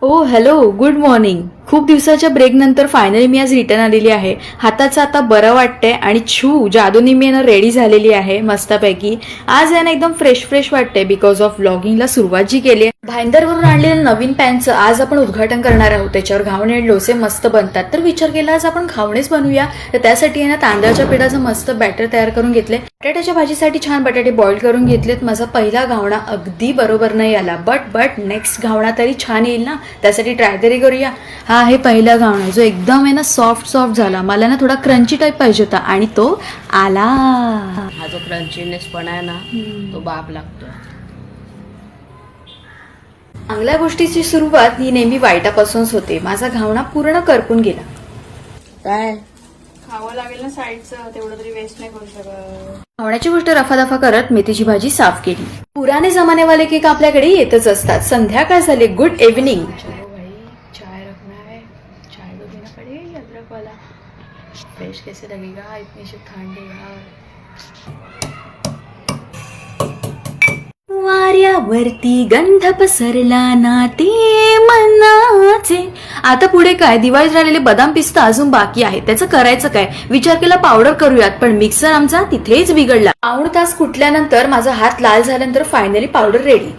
ओ hello, good morning. खूप दिवसाच्या break नंतर फायनली मी आज रिटर्न आलेली आहे. हाताचं आता बरं वाटतंय आणि जादूनी मी ना रेडी झालेली आहे मस्तपैकी. आज आहे ना एकदम फ्रेश फ्रेश वाटतंय बिकॉज ऑफ व्लॉगिंगला सुरुवात जी केली आहे. भाईंदरवरून आणलेलं नवीन पॅनचं आज आपण उद्घाटन करणार आहोत. त्याच्यावर घावणे आणि डोसे मस्त बनतात, तर विचार केला आज आपण घावणेच बनवूया. तर त्यासाठी आहे ना तांदळाच्या पिठाचं मस्त बॅटर तयार करून घेतले. बटाट्याच्या भाजीसाठी छान बटाटे बॉईल करून घेतलेत. माझा पहिला घावणा अगदी बरोबर नाही आला, बट नेक्स्ट घावणा तरी छान येईल ना, त्यासाठी ट्राय तरी करूया. हा आहे पहिला घावणा, जो एकदम आहे ना सॉफ्ट झाला. मला ना थोडा क्रंची टाईप पाहिजे होता आणि तो आला. हा जो क्रंचीनेस पण आहे ना तो बाप लागतो. चांगल्या गोष्टीची सुरुवात ही नेहमी वाईटापासूनच होते. माझा घावणा पूर्ण करपून गेला. काय खावं लागेल ना साईडचं, तेवढं तरी वेस्ट नाही करू शकत. घावण्याची गोष्ट रफादफा करत मेथीची भाजी साफ केली. पुराने जमानेवाले केक आपल्याकडे येतच असतात. संध्याकाळ झाली. Good evening. चलो भाई, चाय रखना है, चाय तो देना पड़ेगा अदरक वाला. फ्रेश कैसे लगेगा इतनी सी ठंड है यार. वाऱ्यावरती गंध पसरला ना ते मनाचे. आता पुढे काय, दिवाळीत राहिलेले बदाम पिस्ता अजून बाकी आहे. त्याचं करायचं काय, विचार केला पावडर करूयात, पण मिक्सर आमचा तिथेच बिघडला. पाऊण तास कुटल्यानंतर माझा हात लाल झाल्यानंतर फायनली पावडर रेडी.